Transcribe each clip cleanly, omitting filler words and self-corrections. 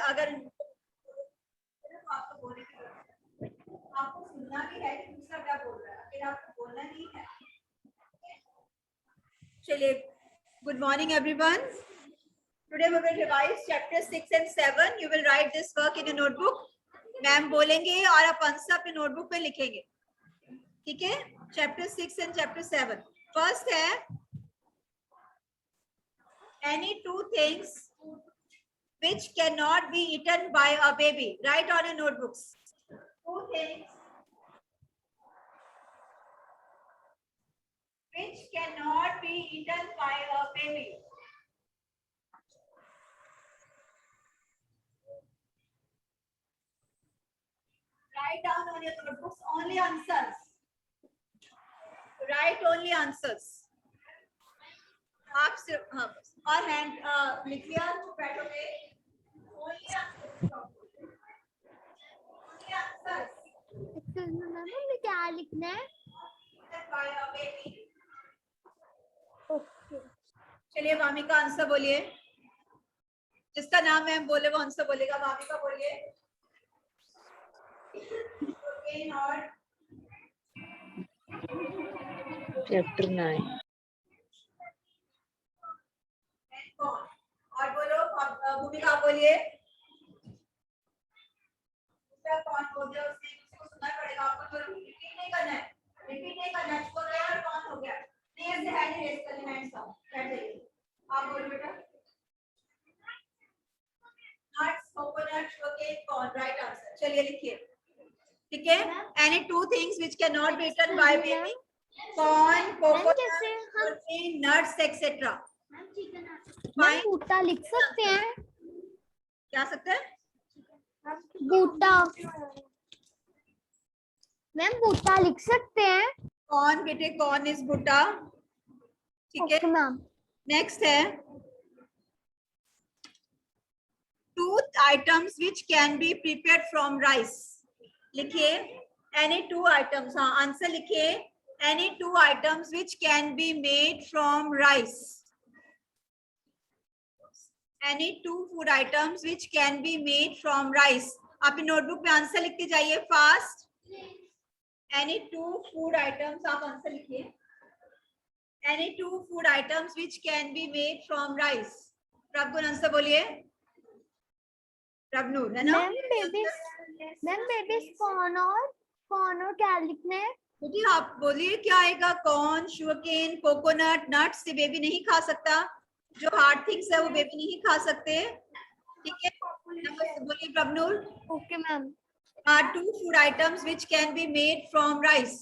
अगर आपको बोलने की आपको सुनना भी है कि दूसरा क्या बोल रहा है, फिर आपको बोलना नहीं है। चलिए, good morning everyone. Today we will revise chapter 6 and 7. You will write this work in a notebook. Ma'am बोलेंगे और आप आंसर अपने नोटबुक पे लिखेंगे, ठीक है? Chapter 6 and chapter 7. फर्स्ट है any two things which cannot be eaten by a baby. Write on your notebooks. Two things which cannot be eaten by a baby. Write down on your notebooks only answers. Write only answers. आप सिर्फ हाँ और hand लिख लिया तो बैठोगे। Only answers. हमें क्या लिखना है? By a baby. ओके। चलिए वामिका आंसर बोलिए। जिसका नाम मैम बोले वो आंसर बोलेगा। वामिका बोलिए। और चैप्टर 9 और बोलो भूमिका बोलिए। कौन बोल रहा है उसने उसको सुनना पड़ेगा आपको। जो रिपीट नहीं करना है, रिपीट नहीं करना है। इसको यार कौन हो गया प्लीज हैंड रेज कर लेना। हैंड्स अप बैठ जाइए। आप बोलो बेटा। Nuts coconut sugarcane corn right answer. चलिए लिखिए, ठीक है? Any two things which can not be eaten by baby. Corn coconut sugarcane nuts etcetera. Ma'am बूटा लिख सकते हैं? क्या सकते हैं? बूटा। मैम बूटा लिख सकते हैं? कॉर्न बेटे, कॉर्न इज बूटा, ठीक है? मैम नेक्स्ट है two items which can be prepared from rice. लिखिए एनी टू आइटम्स। हाँ आंसर लिखिए any two items which can be made from rice. Any two food items which can be made from rice. आप notebook में answer लिखते जाइए fast. Any two food items आप answer लिखिए। Any two food items which can be made from rice. Prabhu answer बोलिए। प्रभनूर है ना? Ma'am babies corn और क्या लिखना है? बेटी आप बोलिए क्या आएगा। कॉर्न, शुगरकेन, कोकोनट, नट्स से बेबी नहीं खा सकता। जो हार्ड थिंग्स है वो बेबी नहीं खा सकते, ठीक है? बोलिए Prabhnoor. Okay ma'am. Two food items which can be made from rice.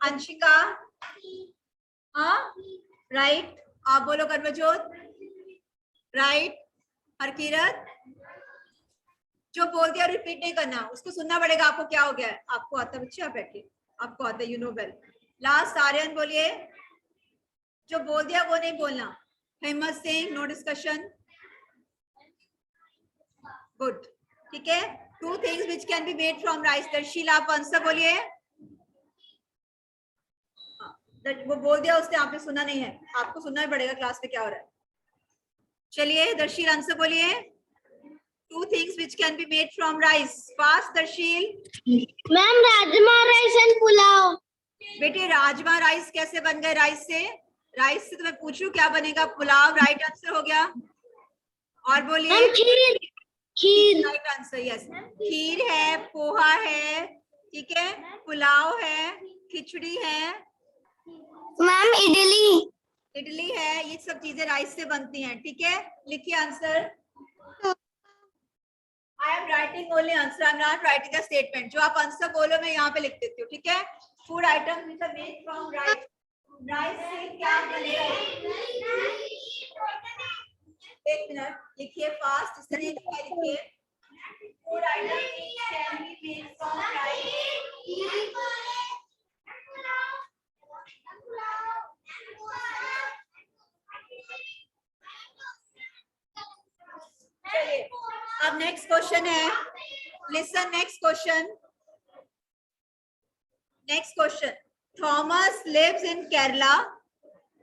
Anshika हाँ राइट। आप बोलो कर्मजोत राइट। हरकीरत जो बोल दिया रिपीट नहीं करना, उसको सुनना पड़ेगा। आपको क्या हो गया है? आपको आता बच्चे आप बैठिए, आपको आता है, you know well. Last Aryan बोलिए। जो बोल दिया वो नहीं बोलना। Hemant Singh no discussion. Good, ठीक है? Two things which can be made from rice. Darshil आप आंसर बोलिए। वो बोल दिया उसने, आपने सुना नहीं है। आपको सुनना ही पड़ेगा क्लास में क्या हो रहा है। चलिए दर्शील आंसर बोलिए। To things which can be made from rice. Fast Darsheel. Ma'am rajma rice and pulao. बेटे राजमा राइस कैसे बन गए राइस से? राइस से तो मैं पूछूं क्या बनेगा? पुलाव राइट आंसर हो गया। और बोलिए। खीर राइट आंसर। यस, खीर है, पोहा है, ठीक है, पुलाव है, खिचड़ी है, मैम इडली है। ये सब चीजें राइस से बनती हैं, ठीक है? लिखिए answer. I am writing only answer, I am not writing the statement. जो आप आंसर बोलो मैं यहाँ पे लिख देती हूँ, ठीक है? Food item which are made from rice. Rice से क्या बनेगा? एक मिनट लिखिए फास्ट। इस तरह लिखिए food item which can be made from rice. चलिए अब नेक्स्ट क्वेश्चन है। Listen next question. Next question. Thomas lives in Kerala.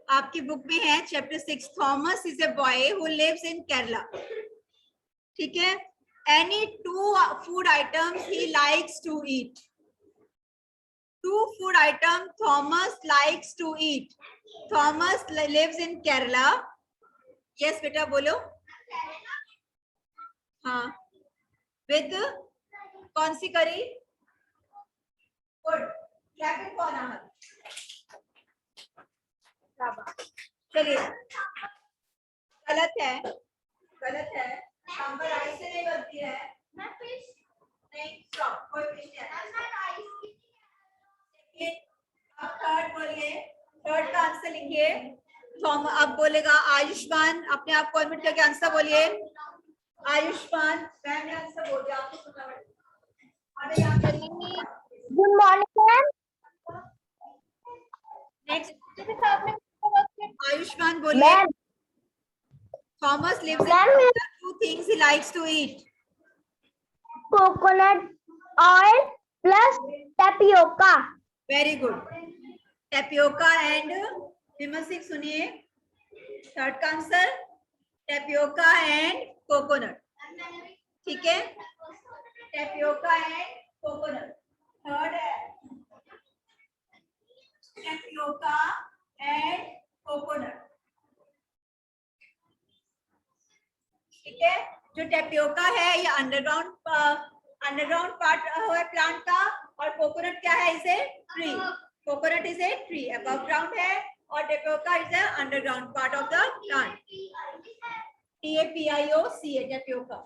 आपकी बुक में है chapter 6। Thomas is a boy who lives in Kerala, ठीक है? Any two food items he likes to eat. Two food items Thomas likes to eat. Thomas lives in Kerala. Yes, beta, bolo. हाँ. With कौन सी करी? Good. Clap it for Ahad. चलिए. गलत है. गलत है. सांभर राइस से नहीं बनती है. नहीं. Stop. कोई फिश नहीं है. अब थर्ड बोलिए. थर्ड का आंसर लिखिए. थॉम अब बोलेगा आयुष्मान. अपने आप को अनम्यूट करके आंसर बोलिए. आयुष्मान. मैम ने आंसर बोल दिया. आपको सुनना पड़ेगा. अरे यहाँ पे Good morning, ma'am. Next. Ayushman बोलिए. Ma'am, Thomas lives in Ma'am, Kerala. Two things he likes to eat. coconut oil plus tapioca. Very good. Tapioca and विमल सिंह सुनिए. थर्ड का आंसर tapioca and coconut. ठीक है. tapioca and coconut. थर्ड है tapioca and coconut. ठीक है. जो tapioca है ये अंडरग्राउंड पार्ट है प्लांट का. और कोकोनट क्या है? इसे tree. Coconut is a tree. Above ground है. और tapioca is a underground part of the plant. TAPIOCA tapioca.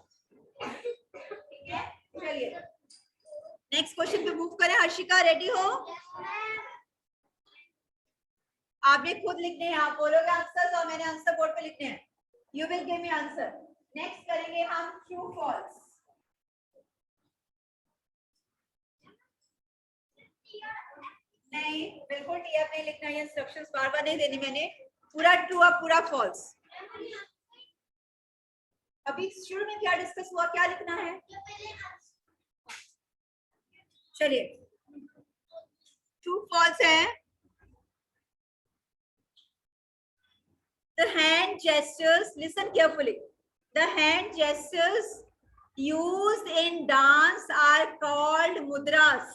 ठीक है. चलिए नेक्स्ट क्वेश्चन पे मूव करें. हर्षिका रेडी हो? आपने खुद लिखने हैं. आप बोलोगे आंसर्स और मैंने आंसर बोर्ड पे लिखने हैं. You will give me answer. Next करेंगे हम ट्रू फॉल्स. नहीं बिल्कुल टीएफ नहीं लिखना. ये इंस्ट्रक्शंस बार बार नहीं देनी मैंने. पूरा ट्रू और पूरा फॉल्स. अभी शुरू में क्या डिस्कस हुआ? क्या लिखना है? चलिए ट्रू फॉल्स है. The hand gestures, listen carefully. The hand gestures used in dance are called mudras.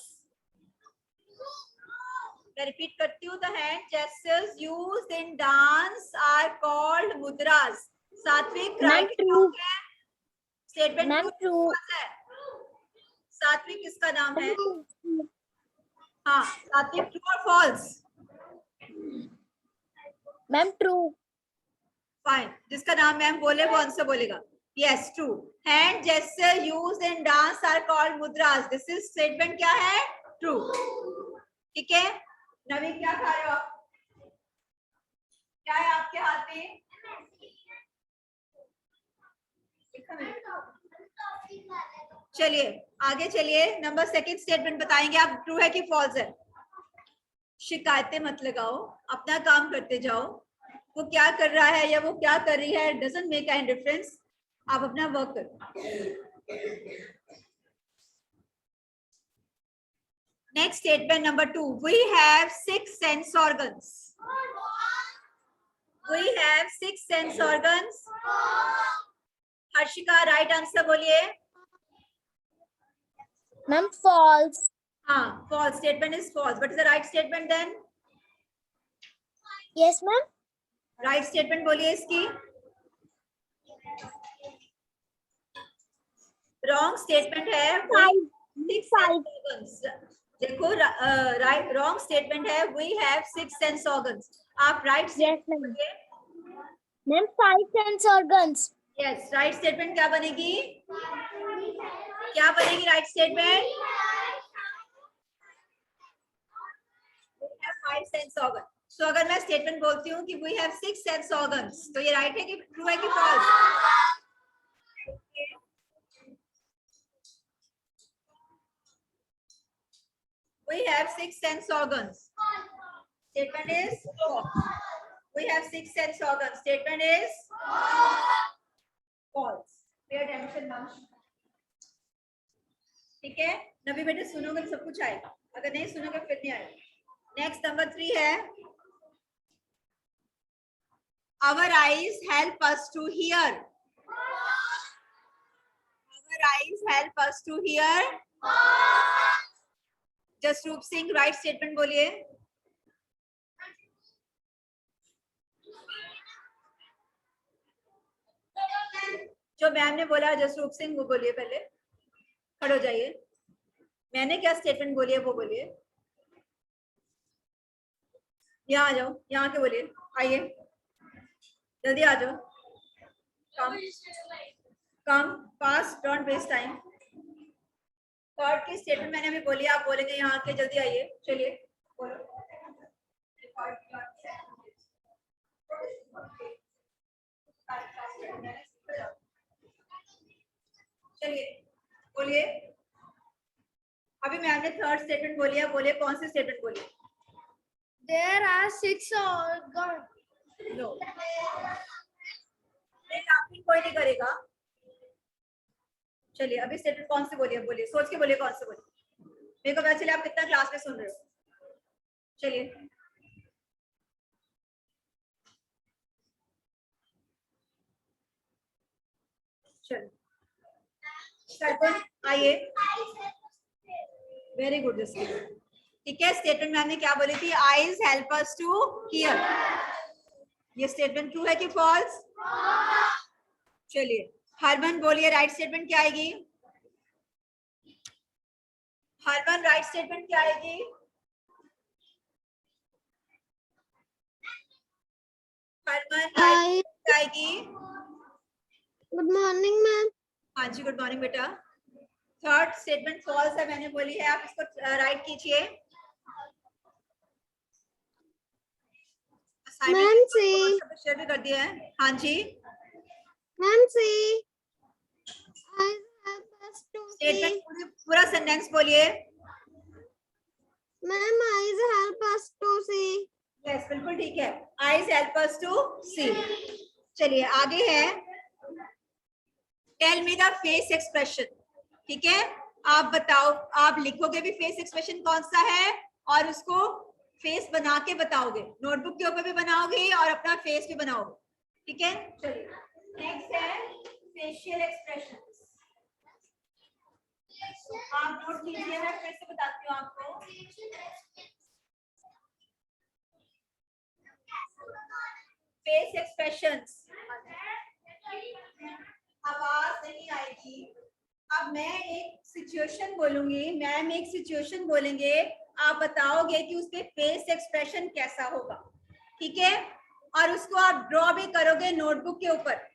मैं repeat करती हूँ. The hand gestures used in dance are called mudras. सात्विक right है. Statement true है. सात्विक किसका नाम है? हाँ सात्विक true और false? Ma'am, true. फाइन. जिसका नाम मैम बोले वो आंसर बोलेगा. Yes true. Hand gesture used in dance are called mudras. This is statement क्या है? ट्रू. ठीक है. नवीन क्या खा रहे हो आप? क्या है आपके हाथ में? चलिए आगे चलिए. नंबर सेकंड स्टेटमेंट बताएंगे आप. ट्रू है कि फॉल्स है? शिकायतें मत लगाओ. अपना काम करते जाओ. वो क्या कर रहा है या वो क्या कर रही है डजंट मेक एनी डिफरेंस. आप अपना वर्क करो. Next statement number 2. We have 6 sense organs. We have 6 sense organs. Harshika right answer बोलिए. Ma'am, false. हाँ false. Statement is false. What is the right statement then? Yes, ma'am. Right statement बोलिए इसकी. Wrong statement है. देखो right wrong statement है. We have 6 sense organs. आप right statement बोलिए. Ma'am, 5 sense organs. Yes right statement क्या बनेगी? क्या बनेगी right statement? 5 sense organ. So अगर मैं स्टेटमेंट बोलती हूँ कि वी हैव 6 सेंस ऑर्गन्स तो ये राइट है कि ट्रू है कि false? We have 6 sense organs. Statement is false. We have 6 sense organs. Statement is false. Pay attention, ma'am. ठीक है. नबी बेटे सुनोगे तो सब कुछ आएगा. अगर नहीं सुनोगे फिर नहीं आएगा. नेक्स्ट नंबर 3 है. Our eyes help us to hear. Our help us to hear? Jasroop Singh right statement बोलिए. जो मैम ने बोला जसरूप सिंह वो बोलिए. पहले खड़े हो जाइए. मैंने क्या स्टेटमेंट बोली है वो बोलिए. यहाँ आ जाओ, यहाँ के बोलिए. आइए जल्दी आ जाओ. Come fast, don't waste time. Third की स्टेटमेंट मैंने अभी बोली, आप बोलेंगे यहाँ के. जल्दी आइए. चलिए बोलो. चलिए बोलिए. अभी मैम ने थर्ड स्टेटमेंट बोली है. बोलिए कौन सी स्टेटमेंट बोली? There are 6 organs. नो, कोई नहीं करेगा. चलिए अभी स्टेटमेंट कौन सी बोली है? बोलिए, सोच के बोलिए कौन सी बोली. मेरे को पता चले आप कितना क्लास में सुन रहे हो. चलिए चलिए आइए. Very good. ठीक है. स्टेटमेंट मैंने क्या बोली थी? Eyes help us to hear. ये स्टेटमेंट ट्रू है कि फॉल्स? चलिए हरमन बोलिए राइट स्टेटमेंट क्या आएगी? हरमन राइट स्टेटमेंट क्या आएगी? हरमन क्या आएगी? Good morning, ma'am. हाँ जी गुड मॉर्निंग बेटा. थर्ड स्टेटमेंट फॉल्स है मैंने बोली है. आप इसको राइट कीजिए. मैम सी. शेयर भी कर दिया है. हाँ जी मैम सी. स्टेटमेंट पूरा सेंटेंस बोलिए. Ma'am eyes help us to see. Yes बिल्कुल ठीक है. Eyes help us to see. चलिए आगे है. Tell me the face expression. ठीक है. आप बताओ. आप लिखोगे भी फेस एक्सप्रेशन कौन सा है और उसको फेस बना के बताओगे. नोटबुक के ऊपर भी बनाओगे और अपना फेस भी बनाओगे. ठीक है. चलिए नेक्स्ट है फेशियल एक्सप्रेशन. आप नोट कीजिए. मैं फिर से बताती हूँ आपको. Face expressions. आवाज नहीं आएगी. अब मैं एक सिचुएशन बोलूंगी, मैम एक सिचुएशन बोलेंगे, आप बताओगे कि उसके फेस एक्सप्रेशन कैसा होगा. ठीक है. और उसको आप ड्रॉ भी करोगे नोटबुक के ऊपर.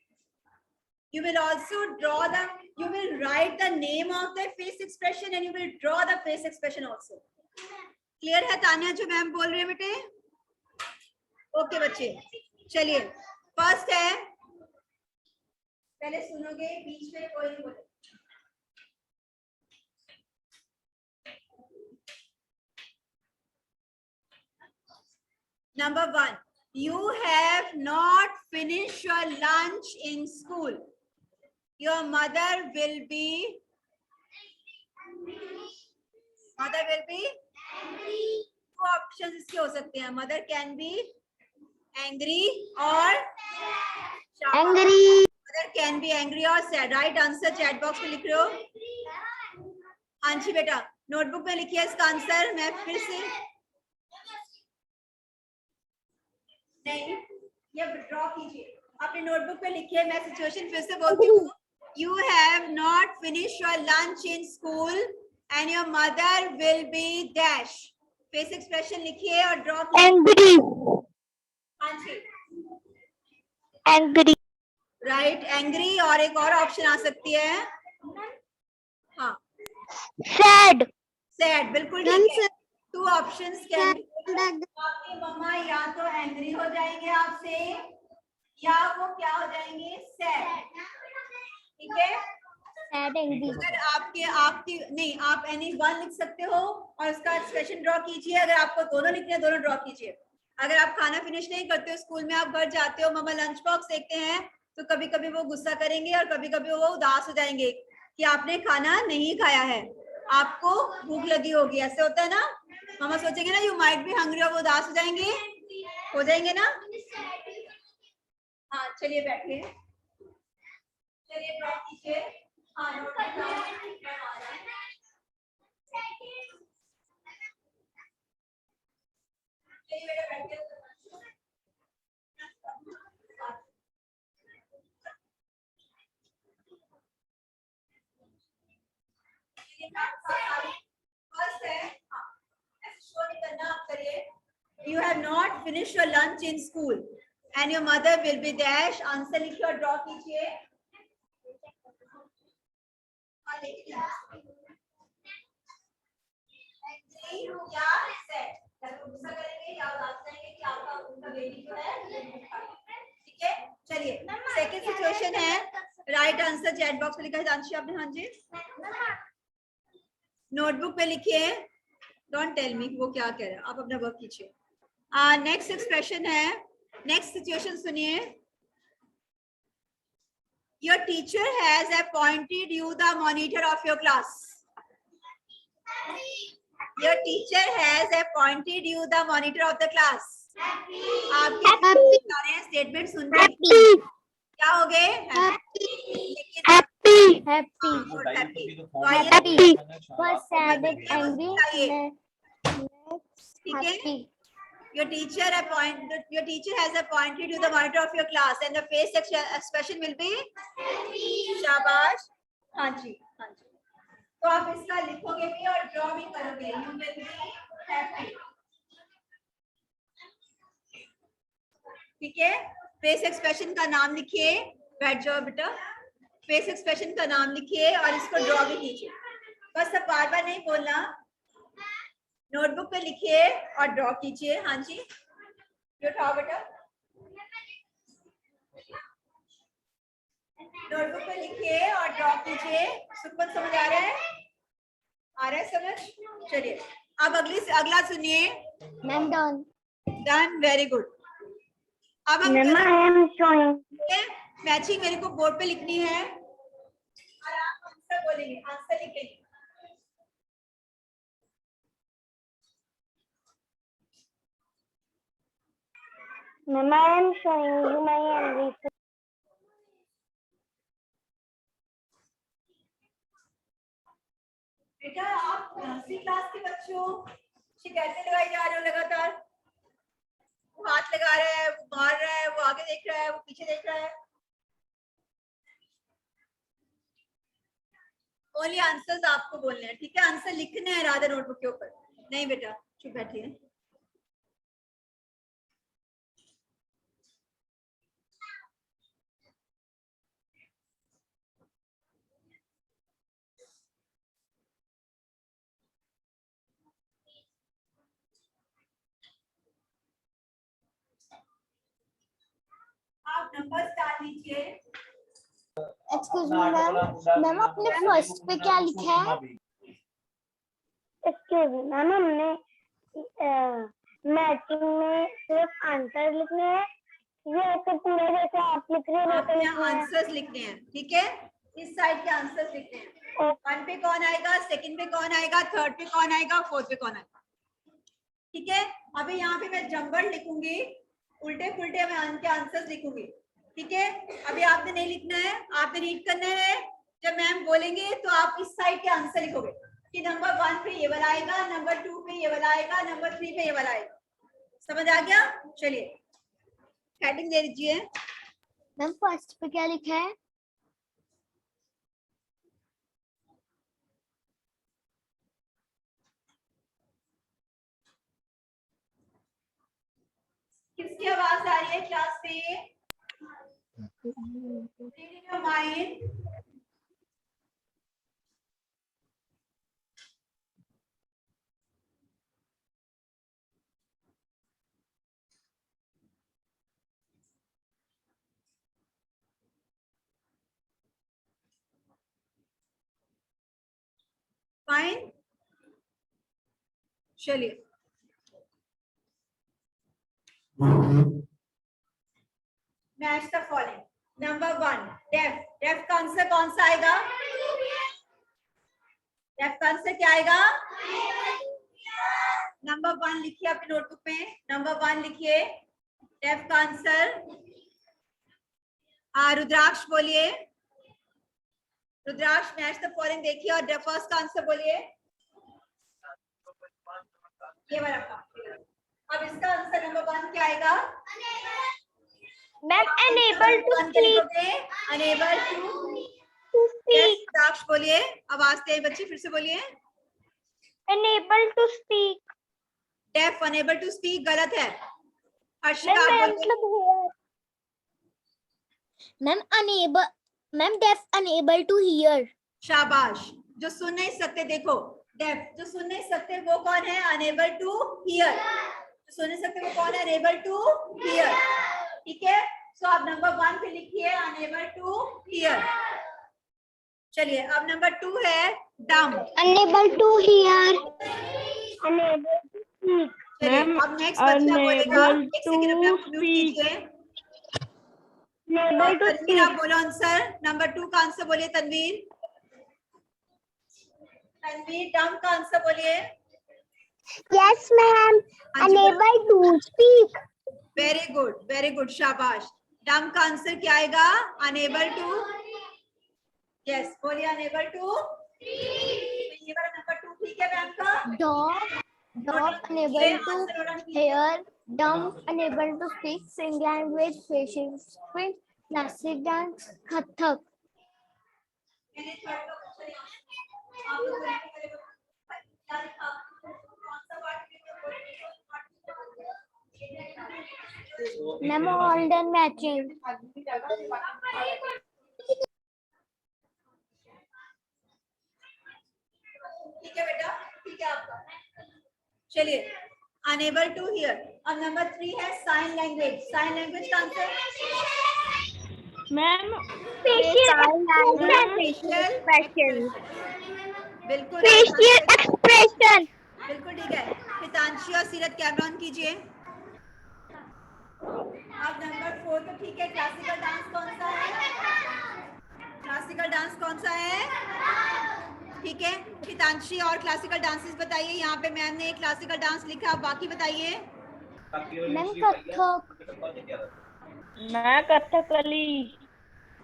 You will also draw the, you will write the name of the face expression and you will draw the face expression also. Clear है तान्या जो मैम बोल रही है बेटे? ओके बच्चे. चलिए फर्स्ट है. पहले सुनोगे, बीच में कोई नहीं बोले. Number 1, you have not finished your lunch in school. Your mother will be angry. Two options इसके हो सकते हैं. Mother can be angry or Angry. Mother can be angry or sad. Right answer chat box में लिख रहे हो. हाँ जी बेटा नोटबुक में लिखिए इसका आंसर. मैं फिर से नहीं, ये ड्रॉ कीजिए. अपने नोटबुक पे लिखिए. मैं सिचुएशन फिर से बोलती हूँ. You have not finished your lunch in school and your mother will be dash. Face expression लिखिए और ड्रॉ कीजिए. Angry. हाँ जी Angry. राइट. एंग्री और एक और ऑप्शन आ सकती है. हाँ Sad. सैड. बिल्कुल ठीक है. Two options can. आपकी मम्मा या तो एंग्री हो जाएंगे आपसे या वो क्या हो जाएंगे? सैड. ठीक है. Sad. Angry. अगर आपकी नहीं, आप एनी वन लिख सकते हो और उसका एक्सप्रेशन ड्रॉ कीजिए. अगर आपको दोनों लिखने हैं दोनों ड्रॉ कीजिए. अगर आप खाना फिनिश नहीं करते हो स्कूल में, आप घर जाते हो, मम्मा लंच बॉक्स देखते हैं तो कभी कभी वो गुस्सा करेंगे और कभी कभी वो उदास हो जाएंगे कि आपने खाना नहीं खाया है, आपको भूख लगी होगी. ऐसे होता है ना. मम्मा सोचेंगे ना यू माइट बी हंग्री और वो उदास हो जाएंगे ना. हाँ चलिए बैठिए. चलिए ड्रॉ कीजिए. हाँ फर्स्ट है, ऐसे शो नहीं करना, आप करिए. You have not finished your lunch in school and your mother will be dash. Answer लिखिए और ड्रॉ कीजिए. और लिखिए. या सेट. या तो गुस्सा करेंगे या उदास करेंगे कि आपका उनका बेबी जो है. ठीक है, चलिए. सेकंड सिचुएशन है, राइट आंसर चैट बॉक्स में लिखा है दांशी आपने. हाँ जी, नोटबुक पे लिखिए. डोंट टेल मी वो क्या कह रहा है, आप अपना वर्क कीजिए. नेक्स्ट एक्सप्रेशन है, नेक्स्ट सिचुएशन सुनिए. Your teacher has appointed you the monitor of your class. Your teacher has appointed you the monitor of the class. आपके सारे स्टेटमेंट सुन के क्या हो गए? Happy. Was sad and angry. ठीक है. Your teacher has appointed you the monitor of your class and the face expression will be शाबाश. हाँ जी, हाँ जी. तो आप इसका लिखोगे भी और ड्रॉ भी करोगे. You will be happy. ठीक है. फेस एक्सप्रेशन का नाम लिखिए. बैठ जाओ बेटा. फेस एक्सप्रेशन का नाम लिखिए और इसको ड्रॉ भी कीजिए. बस अब बार बार नहीं बोलना. नोटबुक पे लिखिए और ड्रॉ कीजिए. हाँ जी, जो उठाओ बेटा. नोटबुक पे लिखिए और ड्रॉ कीजिए. सुखमन समझ आ रहा है? आ रहा है समझ? चलिए अब अगला सुनिए. Ma'am done. Done, very good. अब हम मैचिंग मेरे को बोर्ड पे लिखनी है और आप आंसर बोलेंगे, आंसर लिखेंगे. Mama, I am showing you my handwriting. बेटा आप नर्सरी क्लास के बच्चे हो, शिकायतें लगाई जा रहे हो लगातार. वो हाथ लगा रहा है, वो मार रहा है, वो आगे देख रहा है, वो पीछे देख रहा है. ओनली आंसर्स आपको बोलने हैं. ठीक है, आंसर लिखने हैं राधा नोटबुक के ऊपर. नहीं बेटा चुप बैठिए. आप नंबर्स डाल लीजिए. Excuse me, ma'am. मैम आपने फर्स्ट पे क्या लिखा है? Excuse me, मैम हमने मैचिंग में सिर्फ आंसर लिखने हैं या ऐसे पूरे जैसे आप लिख रहे हैं आपने आंसर्स लिखने हैं. ठीक है, इस साइड के आंसर्स लिखने हैं. 1 पे कौन आएगा, सेकंड पे कौन आएगा, थर्ड पे कौन आएगा, फोर्थ पे कौन आएगा. ठीक है, अभी यहाँ पे मैं जंबल लिखूंगी, उल्टे पुल्टे मैं उनके आंसर्स लिखूंगी. ठीक है, अभी आपने नहीं लिखना है, आपने रीड करना है. जब मैम बोलेंगे तो आप इस साइड के आंसर लिखोगे कि नंबर 1 पे ये वाला आएगा, नंबर 2 पे ये वाला आएगा, नंबर 3 पे ये वाला आएगा. समझ आ गया? चलिए हेडिंग दे दीजिए. मैम फर्स्ट पे क्या लिखा है? किसकी आवाज आ रही है क्लास में? Read in your mind. Fine. चलिए match the following. Number 1 deaf. Deaf का आंसर कौन सा आएगा? डेफ का आंसर क्या आएगा? नंबर 1 लिखिए अपने नोटबुक में. नंबर 1 लिखिए डेफ का आंसर. रुद्राक्ष बोलिए. रुद्राक्ष मैच द फॉलोइंग देखिए और डेफ फर्स्ट का आंसर बोलिए. ये वाला का. अब इसका आंसर नंबर 1 क्या आएगा? Ma'am unable to speak. Unable to speak. साक्षी बोलिए, आवाज दे बच्ची, फिर से बोलिए। Unable to speak. Deaf, unable to speak गलत है। मैम हर्षिका आप बोलिए। मतलब ma'am unable, ma'am deaf unable to hear. शाबाश। जो सुन नहीं सकते, देखो डेफ, जो सुन नहीं सकते वो कौन है? Unable to hear. जो सुन नहीं सकते वो कौन है? Unable to hear. ठीक है, सो आप नंबर 1 पे लिखिए अनेबल टू हियर। चलिए अब नंबर 2 है डम। unable to hear. Unable to speak. चलिए अब नेक्स्ट बच्चा बोलेगा। unable एक सेकंड अपने आप to म्यूट कीजिए। Unable to तनवीर आप speak. बोलो आंसर, नंबर 2 का आंसर बोलिए तनवीर। तनवीर डम का आंसर बोलिए। Yes, ma'am. हाँ जी, बोलो। Unable to speak. Very good, शाबाश। डम का आंसर क्या आएगा? Unable to. यस, बोलिए अनेबल टू। ये वाला नंबर 2 ठीक है मैम का। Dog unable to hear, dumb unable to speak, सिंग language, facial screen, classic dance, Kathak. मैंने थर्ड का क्वेश्चन यहाँ आप लोग बोलिए क्या लिखा? कौन सा part ma'am all done matching. ठीक है बेटा, ठीक है आपका। चलिए अनेबल टू हियर। अब नंबर 3 है साइन लैंग्वेज। साइन लैंग्वेज का आंसर मैम फेशियल एक्सप्रेशन। बिल्कुल Facial expression. बिल्कुल ठीक है। हितांशी और सीरत कैमरा ऑन कीजिए। अब नंबर 4 तो ठीक है। क्लासिकल डांस कौन सा है? क्लासिकल डांस कौन सा है? ठीक है, हितांशी और क्लासिकल डांसेस बताइए। यहाँ पे मैम ने क्लासिकल डांस लिखा, बाकी बताइए। मैम कथक। मैं कथकली।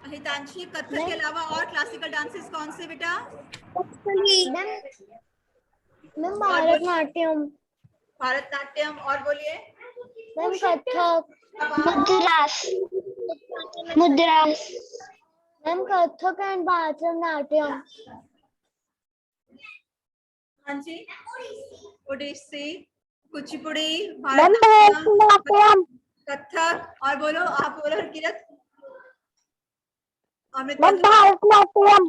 हितांशी कथक के अलावा और क्लासिकल डांसेस कौन से बेटा? मैम भारतनाट्यम। भारतनाट्यम, और बोलिए। Ma'am Kathak. Mudras. Mudras. Ma'am Kathak and Bharatanatyam. हाँ जी, ओडिसी, कुचिपुड़ी, Ma'am, भारतनाट्यम, Bharatanatyam. कथक, और बोलो, आप बोलो हरकिरत। अमित Ma'am, बोलो। Bharatanatyam.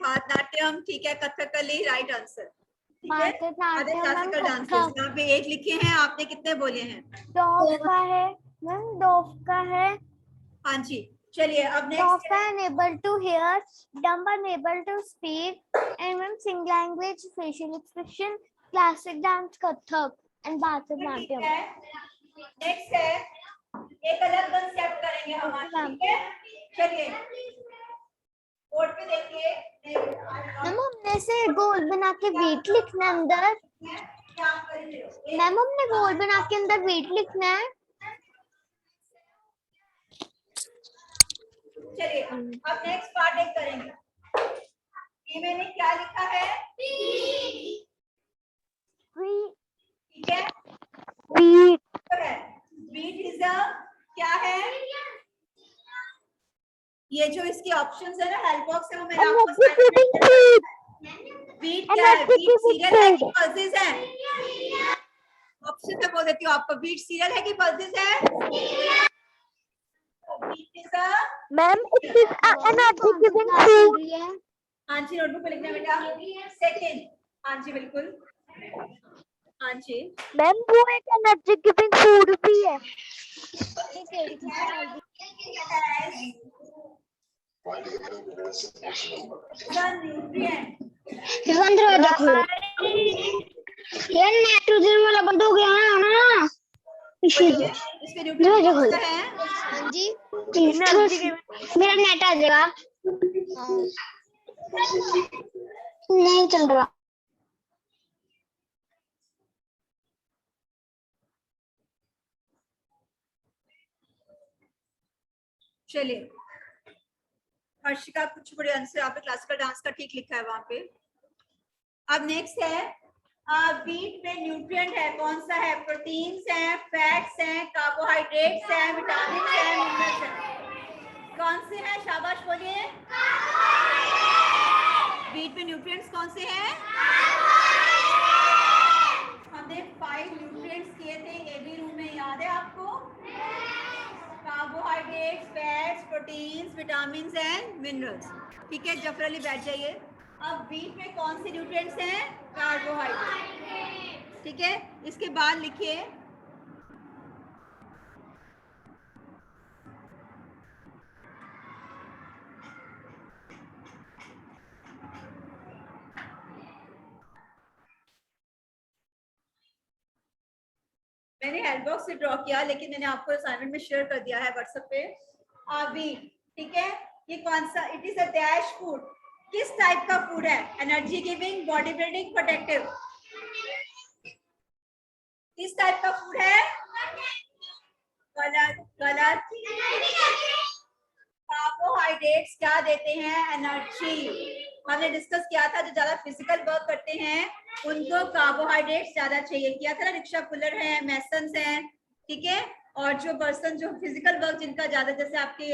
भारतनाट्यम ठीक है, कथकली राइट आंसर। ठीक है, Bharatanatyam ma'am classical dances Kathak. यहाँ पे 1 लिखे हैं, आपने कितने बोले हैं? डॉग का है मैम, डॉग का है। हाँ जी, चलिए अब डॉग नेक्स्ट का unable to hear, dumb unable to speak, and ma'am सिंग language, facial expression, classic dance, Kathak and Bharatanatyam. Next है एक अलग कंसेप्ट करेंगे हम आज, ठीक है? चलिए बोर्ड पे देखिए। मैम हमने से गोल बना के वेट लिखना है अंदर। क्या करेंगे? मैम हमने गोल बना के अंदर वेट लिखना है। चलिए अब नेक्स्ट पार्ट एक करेंगे। ये मैंने क्या लिखा है? ठीक है, बीट इज अ क्या है? ये जो इसके ऑप्शंस है ना, हेल्प बॉक्स है, वो मैंने आपको बीट क्या है? बीट सीरियल है कि पल्सेस है? ऑप्शन में बोल देती हूँ आपको, बीट सीरियल है कि पल्सेस है? Beat is a Ma'am, it is an adjective in food. हाँ जी, नोटबुक पे लिखना है बेटा। सेकंड, हाँ जी बिल्कुल, हाँ जी। Ma'am, वो एक an adjective in food भी है. यार नाइट्रोजन वाला बंद हो गया है ना, इसलिए इसके न्यूट्रिएंट कौन सा है? हाँ जी, मेरा नेट आ जाएगा, नहीं चल रहा। चलिए हर्षिका कुछ बड़े आंसर यहाँ पे क्लासिकल डांस का ठीक लिखा है वहां पे। अब नेक्स्ट है बीट में न्यूट्रिएंट है, कौन सा है? प्रोटीन्स हैं, फैट्स हैं, कार्बोहाइड्रेट्स हैं, विटामिन हैं, मिनरल्स हैं। कौन से हैं? शाबाश बोलिए। वीट में न्यूट्रिएंट्स कौन से हैं? हमने 5 न्यूट्रिएंट्स किए थे एबी रूम में, याद है आपको? Carbohydrates, fats, proteins, vitamins and minerals. ठीक है, जफर अली बैठ जाइए। अब वीट में कौन से न्यूट्रिएंट्स हैं? कार्बोहाइड्रेट। ठीक है, इसके बाद लिखिए मैंने हेल्प बॉक्स से ड्रॉ किया, लेकिन मैंने आपको असाइनमेंट में शेयर कर दिया है व्हाट्सएप पे। वीट, ठीक है, ये कौन सा? It is a dash food. किस टाइप का फूड है? Energy giving, body building, protective. किस टाइप का फूड है? गलत, गलत। कार्बोहाइड्रेट्स क्या देते हैं? एनर्जी। हमने डिस्कस किया था, जो ज्यादा फिजिकल वर्क करते हैं उनको कार्बोहाइड्रेट्स ज्यादा चाहिए। किया था ना, रिक्शा पुलर हैं, मैसन्स हैं, ठीक है, और जो पर्सन जो फिजिकल वर्क जिनका ज्यादा, जैसे आपके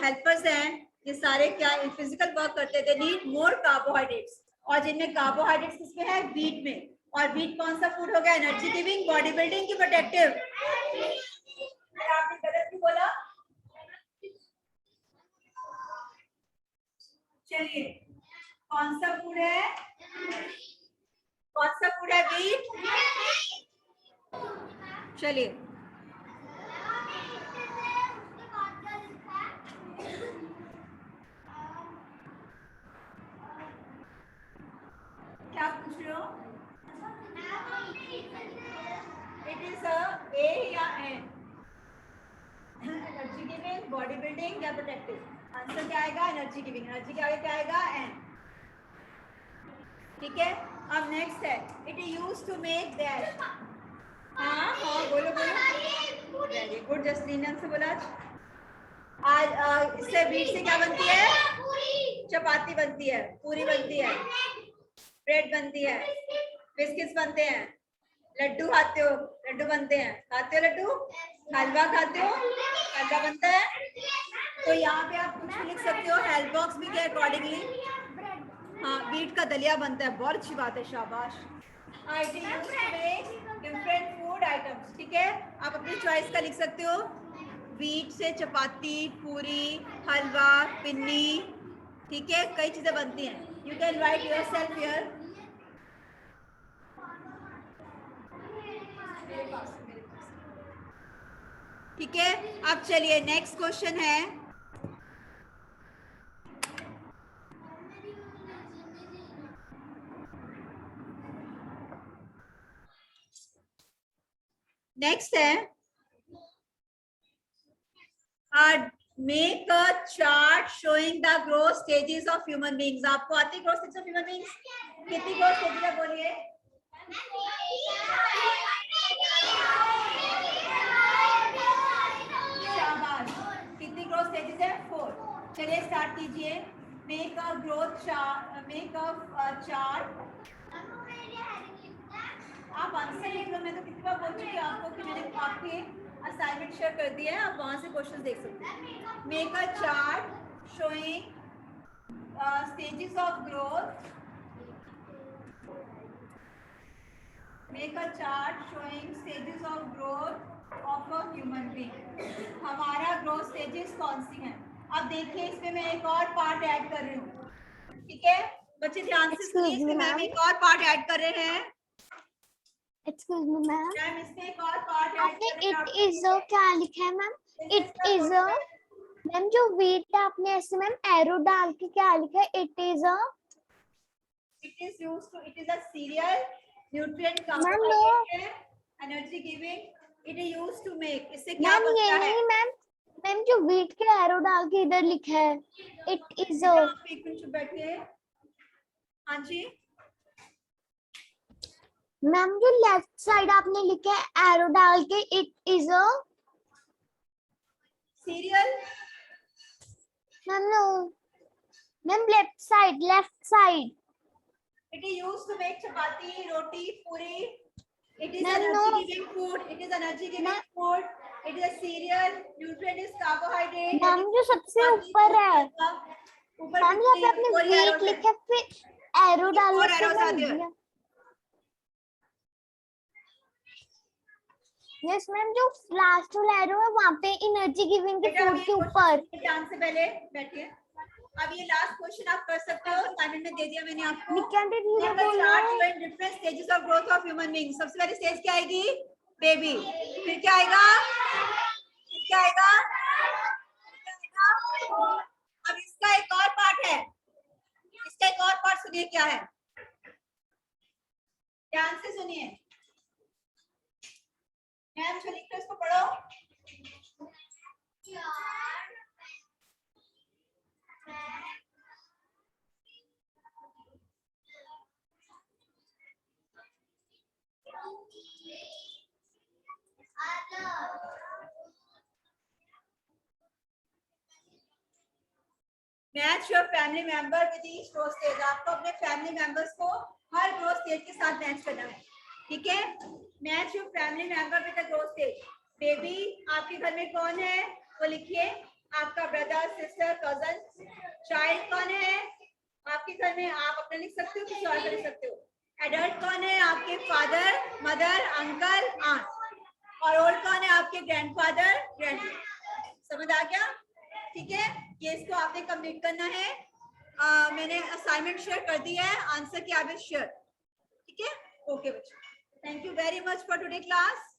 हेल्पर्स हैं, ये सारे क्या फिजिकल वर्क करते थे, नीड मोर कार्बोहाइड्रेट्स। और जिनमें कार्बोहाइड्रेट्स किसमें है? वीट में। और वीट कौन सा फूड हो गया? एनर्जी गिविंग, बॉडी बिल्डिंग की प्रोटेक्टिव। आपने गलत क्यों बोला? चलिए, कौन सा फूड है? कौन सा फूड है? वीट। चलिए, क्या पूछ रहे हो? इट इज ए या an? Energy giving, body building या प्रोटेक्टिव? आंसर क्या आएगा? Energy giving. एनर्जी के आगे क्या आएगा? एन। ठीक है, अब नेक्स्ट है, it is used to make that. हाँ हाँ, बोलो बोलो। वेरी गुड जसलीन ने बोला। आज इससे वीट से क्या बनती है? चपाती बनती है, पूरी बनती है, ब्रेड बनती है, बिस्किट्स बनते हैं, लड्डू खाते हो, लड्डू बनते हैं, खाते हो लड्डू, हलवा खाते हो, हलवा बनता है। तो यहाँ पे आप कुछ भी लिख सकते हो हेल्प बॉक्स में के अकॉर्डिंगली। हाँ, वीट का दलिया बनता है, बहुत अच्छी बात है, शाबाश। डिफरेंट फूड आइटम्स, ठीक है, आप अपनी चॉइस का लिख सकते हो। वीट से चपाती, पूरी, हलवा, पिन्नी, ठीक है, कई चीजें बनती हैं। You can write yourself here. ठीक है, अब चलिए नेक्स्ट क्वेश्चन है। नेक्स्ट है make a chart showing the growth stages of human beings. आपको आती है growth stages of human beings? कितनी ग्रोथ स्टेजेस है बोलिए? शाबाश, कितनी ग्रोथ स्टेजेस है? 4। चलिए स्टार्ट कीजिए। Make a growth chart, make a chart. आप आंसर लिख लो, मैं तो कितनी बार बोल चुकी हूँ आपको कि मैंने आपके असाइनमेंट शेयर कर दिया है, आप वहां से क्वेश्चन देख सकते हैं। Make a chart showing stages of growth. Make a chart showing stages of growth of a human being. हमारा ग्रोथ स्टेजेस कौन सी हैं? अब देखिए, इसमें मैं एक और पार्ट ऐड कर रही हूँ, ठीक है बच्चे, ध्यान से सुनिए। इसमें मैम एक और पार्ट ऐड कर रहे हैं। एक्सक्यूज मी मैम, मैम इसमें एक और पार्ट ऐड आपने कर रहे हैं। इट इज क्या लिखा है मैम? इट इज मैम जो वीट है आपने ऐसे मैम एरो डाल के क्या लिखा है? It is a cereal, nutrient, ma'am carbohydrate, energy giving, it is used to make। इससे क्या मैम बनता ये है? नहीं मैम, मैम जो वीट के एरो डाल के इधर लिखा है इट इज आप एक मिनट चुप बैठिए। हाँ जी मैम, जो लेफ्ट साइड आपने लिखा है एरो डाल के it is cereal. Ma'am no ma'am, left side It is used to make chapati, roti, puri. It is Ma'am, energy no. giving food. It is energy giving Ma'am. food. It is a cereal. Nutrient is carbohydrate. Ma'am जो सबसे ऊपर है ऊपर ma'am, यहाँ पे आपने wheat लिखा है, फिर एरो डालने 4 से arrows are बन there. गया। यस मैम, जो लास्ट वाला एरो है वहाँ पे एनर्जी गिविंग के बेटा, अब 4 ये के ऊपर। एग्जाम से पहले बैठिए। अब ये लास्ट क्वेश्चन आप कर सकते हो, असाइनमेंट में दे दिया मैंने आपको। निकांत धीरे Let us बोलो। start showing different stages of growth of human beings. सबसे पहले स्टेज क्या आएगी? बेबी। फिर क्या आएगा? फिर क्या आएगा? अब इसका एक और पार्ट है, इसका एक और पार्ट सुनिए क्या है, ध्यान से सुनिए। मैम जो लिखते हैं उसको पढ़ो। Match your family member with each growth stage. आपको अपने फैमिली मेंबर्स को हर ग्रोथ स्टेज के साथ मैच करना है, ठीक है? Match your family member with the growth stage. Baby आपके घर में कौन है वो लिखिए, आपका ब्रदर, सिस्टर, कजन। चाइल्ड कौन है आपके घर में, आप अपना लिख सकते हो, किसी और का लिख सकते हो। एडल्ट कौन है, आपके फादर, मदर, अंकल, आंट। और ओल्ड कौन है, आपके ग्रैंडफादर, ग्रैंडमदर। समझ आ गया? ठीक है, ये इसको आपने कंप्लीट करना है। मैंने असाइनमेंट शेयर कर दिया है, आंसर की आप शेयर, ठीक है? ओके बच्चों, thank you very much for today class.